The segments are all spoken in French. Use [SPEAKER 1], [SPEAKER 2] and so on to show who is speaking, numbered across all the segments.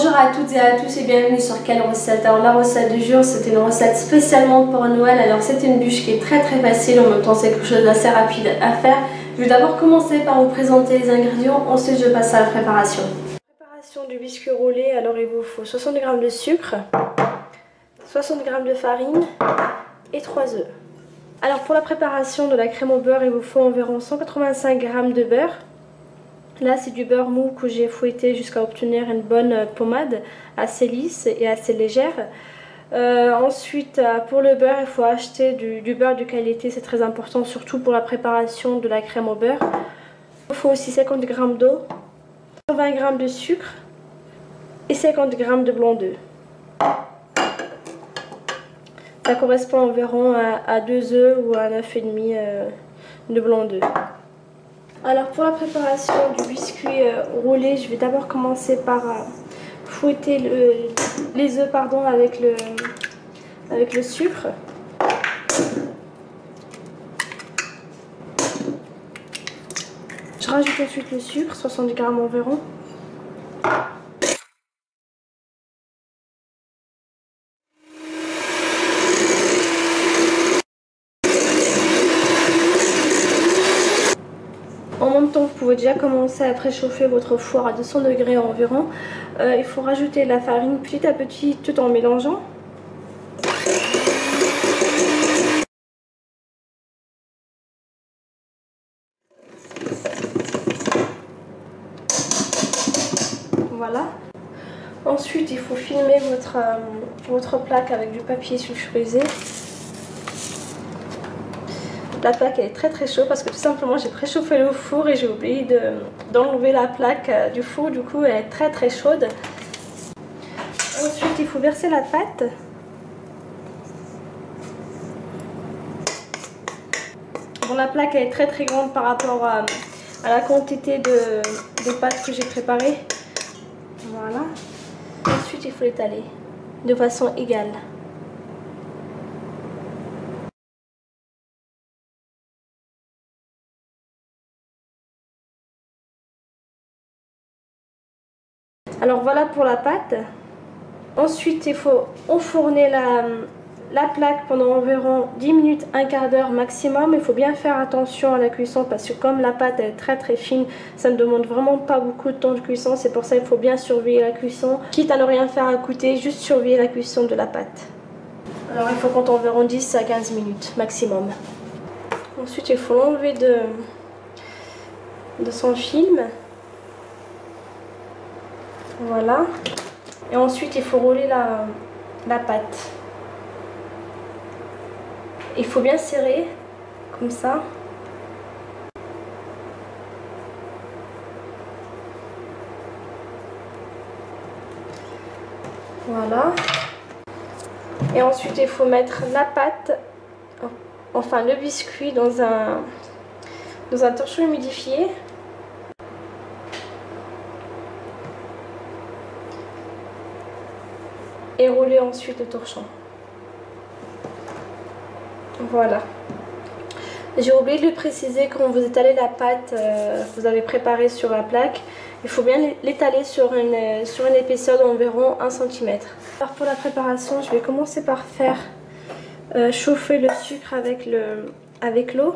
[SPEAKER 1] Bonjour à toutes et à tous et bienvenue sur Quelle Recette. Alors la recette du jour, c'est une recette spécialement pour Noël. Alors c'est une bûche qui est très facile, en même temps c'est quelque chose d'assez rapide à faire. Je vais d'abord commencer par vous présenter les ingrédients, ensuite je passe à la préparation. Préparation du biscuit roulé, alors il vous faut 60 g de sucre, 60 g de farine et 3 œufs. Alors pour la préparation de la crème au beurre, il vous faut environ 185 g de beurre. Là c'est du beurre mou que j'ai fouetté jusqu'à obtenir une bonne pommade assez lisse et assez légère. Ensuite pour le beurre, il faut acheter du beurre de qualité, c'est très important surtout pour la préparation de la crème au beurre. Il faut aussi 50 g d'eau, 120 g de sucre et 50 g de blanc d'œuf. Ça correspond environ à 2 œufs ou à 9,5 de blanc d'œuf. Alors pour la préparation du biscuit roulé, je vais d'abord commencer par fouetter les œufs avec le sucre. Je rajoute ensuite le sucre, 60 g environ. En même temps, vous pouvez déjà commencer à préchauffer votre four à 200 degrés environ. Il faut rajouter la farine petit à petit tout en mélangeant. Voilà. Ensuite, il faut filmer votre plaque avec du papier sulfurisé. La plaque elle est très chaude parce que tout simplement j'ai préchauffé le four et j'ai oublié d'enlever la plaque du four, du coup elle est très chaude. Ensuite il faut verser la pâte. Bon, la plaque elle est très grande par rapport à la quantité de pâte que j'ai préparée. Voilà. Ensuite il faut l'étaler de façon égale. Alors voilà pour la pâte. Ensuite il faut enfourner la plaque pendant environ 10 minutes, un quart d'heure maximum. Il faut bien faire attention à la cuisson parce que comme la pâte est très fine, ça ne demande vraiment pas beaucoup de temps de cuisson. C'est pour ça qu'il faut bien surveiller la cuisson. Quitte à ne rien faire à côté, juste surveiller la cuisson de la pâte. Alors il faut compter environ 10 à 15 minutes maximum. Ensuite il faut l'enlever de son film. Voilà. Et ensuite il faut rouler la pâte. Il faut bien serrer comme ça. Voilà. Et ensuite il faut mettre la pâte, enfin le biscuit dans un torchon humidifié. Et rouler ensuite le torchon. Voilà. J'ai oublié de le préciser, quand vous étalez la pâte vous avez préparée sur la plaque, il faut bien l'étaler sur une épaisseur d'environ 1 cm. Alors pour la préparation, je vais commencer par faire chauffer le sucre avec l'eau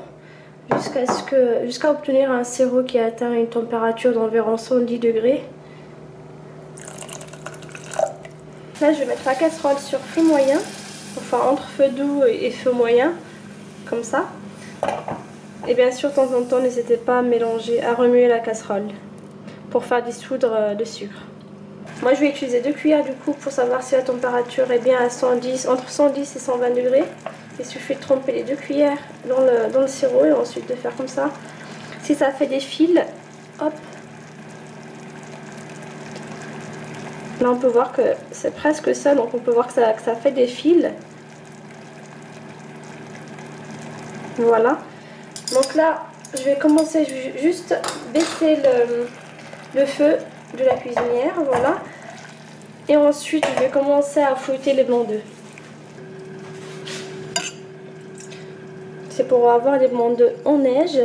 [SPEAKER 1] jusqu'à obtenir un sirop qui atteint une température d'environ 110 degrés. Là je vais mettre la casserole sur feu moyen, enfin entre feu doux et feu moyen, comme ça. Et bien sûr de temps en temps n'hésitez pas à remuer la casserole pour faire dissoudre le sucre. Moi je vais utiliser 2 cuillères du coup pour savoir si la température est bien à 110, entre 110 et 120 degrés. Il suffit de tremper les 2 cuillères dans le sirop et ensuite de faire comme ça. Si ça fait des fils, hop. Là on peut voir que c'est presque ça, donc on peut voir que ça fait des fils. Voilà. Donc là je vais commencer juste baisser le feu de la cuisinière, voilà. Et ensuite je vais commencer à fouetter les blancs d'œufs. C'est pour avoir des blancs d'œufs en neige.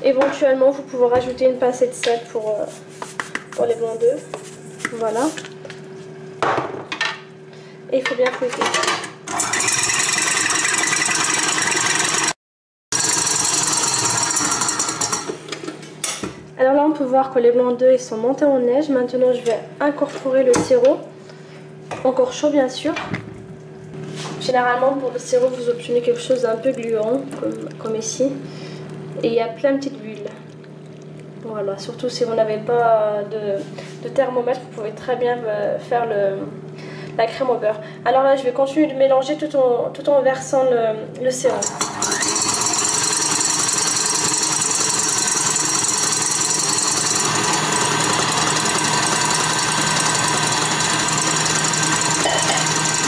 [SPEAKER 1] Éventuellement, vous pouvez rajouter une pincée de sel pour les blancs d'œufs. Voilà. Et il faut bien fouetter. Alors là, on peut voir que les blancs d'œufs sont montés en neige. Maintenant, je vais incorporer le sirop. Encore chaud, bien sûr. Généralement, pour le sirop, vous obtenez quelque chose d'un peu gluant, comme ici. Et il y a plein de petites bulles. Voilà, surtout si vous n'avez pas de thermomètre, vous pouvez très bien faire la crème au beurre. Alors là, je vais continuer de mélanger tout en versant le sirop.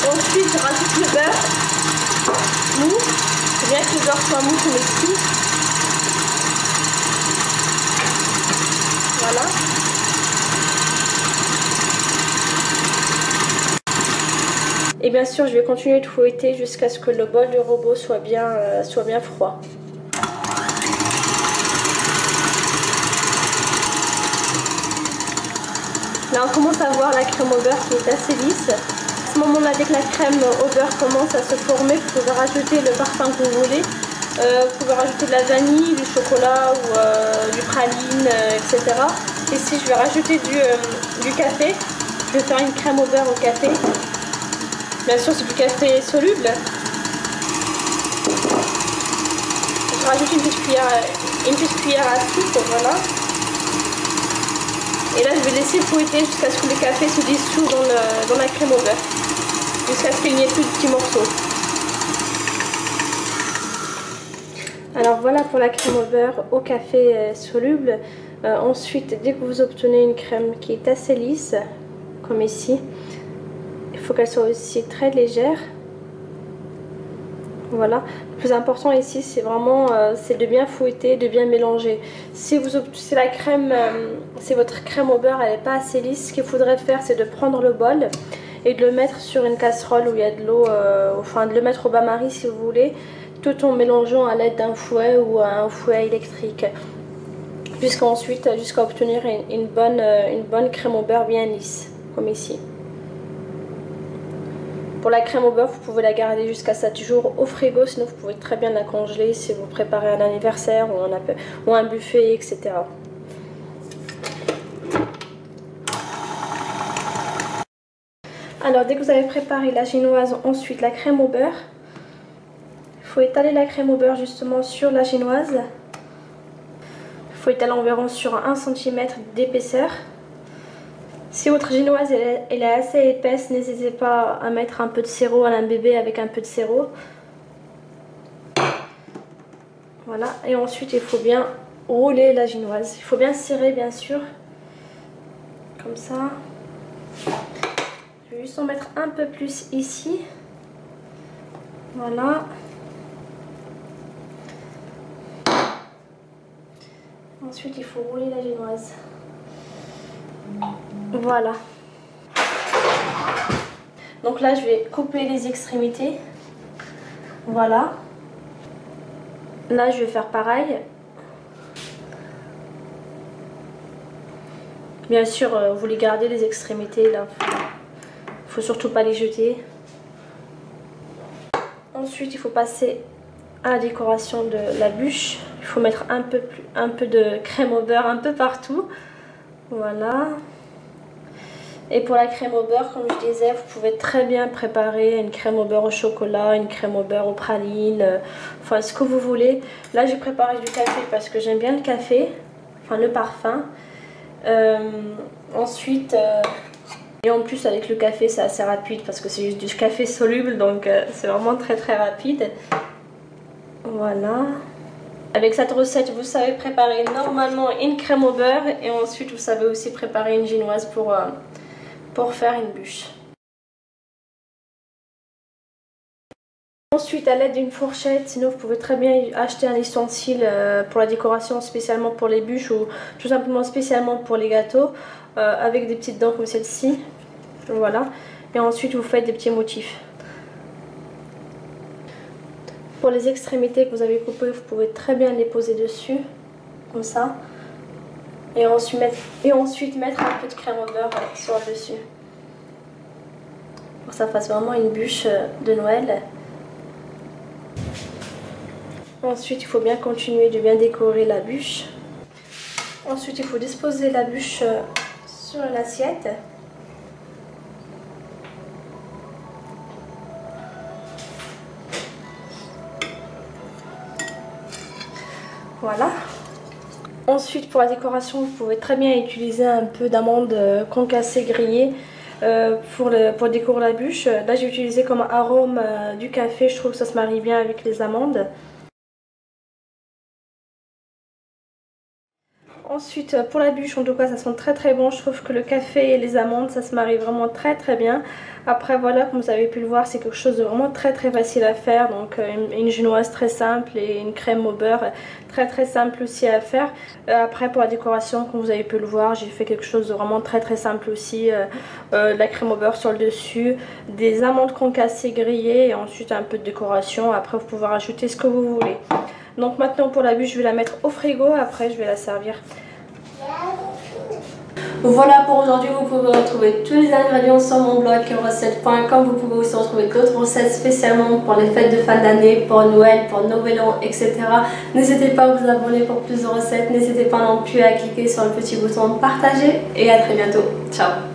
[SPEAKER 1] Ensuite, je rajoute le beurre mou. C'est bien que le beurre soit mou comme ici. Voilà. Et bien sûr, je vais continuer de fouetter jusqu'à ce que le bol du robot soit bien froid. Là, on commence à voir la crème au beurre qui est assez lisse. À ce moment-là, dès que la crème au beurre commence à se former, vous pouvez rajouter le parfum que vous voulez. Vous pouvez rajouter de la vanille, du chocolat ou du praline, etc. Ici, je vais rajouter du café. Je vais faire une crème au beurre au café. Bien sûr, c'est du café soluble. Je rajoute une petite cuillère à soupe, voilà. Et là, je vais laisser fouetter jusqu'à ce que le café se dissout dans la crème au beurre. Jusqu'à ce qu'il n'y ait plus de petits morceaux. Alors voilà pour la crème au beurre au café soluble. Ensuite, dès que vous obtenez une crème qui est assez lisse, comme ici, il faut qu'elle soit aussi très légère. Voilà. Le plus important ici, c'est vraiment de bien fouetter, de bien mélanger. Si la crème, si votre crème au beurre elle n'est pas assez lisse, ce qu'il faudrait faire, c'est de prendre le bol et de le mettre sur une casserole où il y a de l'eau, enfin de le mettre au bain-marie si vous voulez, tout en mélangeant à l'aide d'un fouet ou un fouet électrique. Jusqu'à obtenir une bonne crème au beurre bien lisse, comme ici. Pour la crème au beurre, vous pouvez la garder jusqu'à 7 jours au frigo, sinon vous pouvez très bien la congeler si vous préparez un anniversaire ou un buffet, etc. Alors dès que vous avez préparé la génoise, ensuite la crème au beurre, il faut étaler la crème au beurre justement sur la génoise. Il faut étaler environ sur 1 cm d'épaisseur. Si votre génoise elle est assez épaisse, n'hésitez pas à mettre un peu de sirop, à l'imbiber avec un peu de sirop. Voilà, et ensuite il faut bien rouler la génoise. Il faut bien serrer bien sûr, comme ça. Je vais juste en mettre un peu plus ici. Voilà. Ensuite il faut rouler la génoise. Voilà. Donc là je vais couper les extrémités. Voilà. Là je vais faire pareil. Bien sûr vous les gardez les extrémités là. Faut surtout pas les jeter. Ensuite il faut passer à la décoration de la bûche. Il faut mettre un peu de crème au beurre un peu partout. Voilà. Et pour la crème au beurre, comme je disais, vous pouvez très bien préparer une crème au beurre au chocolat, une crème au beurre aux pralines, enfin ce que vous voulez. Là j'ai préparé du café parce que j'aime bien le café, enfin le parfum. Ensuite, et en plus avec le café c'est assez rapide parce que c'est juste du café soluble, donc c'est vraiment très rapide. Voilà. Avec cette recette, vous savez préparer normalement une crème au beurre et ensuite vous savez aussi préparer une génoise pour faire une bûche. Ensuite, à l'aide d'une fourchette, sinon vous pouvez très bien acheter un ustensile pour la décoration, spécialement pour les bûches ou tout simplement spécialement pour les gâteaux, avec des petites dents comme celle-ci. Voilà. Et ensuite, vous faites des petits motifs. Pour les extrémités que vous avez coupées, vous pouvez très bien les poser dessus. comme ça. Et ensuite mettre un peu de crème au beurre sur le dessus. Pour que ça fasse vraiment une bûche de Noël. Ensuite, il faut bien continuer de bien décorer la bûche. Ensuite, il faut disposer la bûche sur l'assiette. Voilà. Ensuite, pour la décoration, vous pouvez très bien utiliser un peu d'amandes concassées grillées pour décorer la bûche. Là, j'ai utilisé comme arôme du café. Je trouve que ça se marie bien avec les amandes. Ensuite, pour la bûche, en tout cas, ça sent très très bon. Je trouve que le café et les amandes, ça se marie vraiment très très bien. Après, voilà, comme vous avez pu le voir, c'est quelque chose de vraiment très très facile à faire. Donc, une génoise très simple et une crème au beurre très très simple aussi à faire. Après, pour la décoration, comme vous avez pu le voir, j'ai fait quelque chose de vraiment très très simple aussi. De la crème au beurre sur le dessus, des amandes concassées grillées et ensuite un peu de décoration. Après, vous pouvez rajouter ce que vous voulez. Donc maintenant pour la bûche, je vais la mettre au frigo, après je vais la servir. Voilà pour aujourd'hui, vous pouvez retrouver tous les ingrédients sur mon blog recette.com. Vous pouvez aussi retrouver d'autres recettes spécialement pour les fêtes de fin d'année, pour Noël, pour Nouvel An, etc. N'hésitez pas à vous abonner pour plus de recettes, n'hésitez pas non plus à cliquer sur le petit bouton de partager et à très bientôt. Ciao.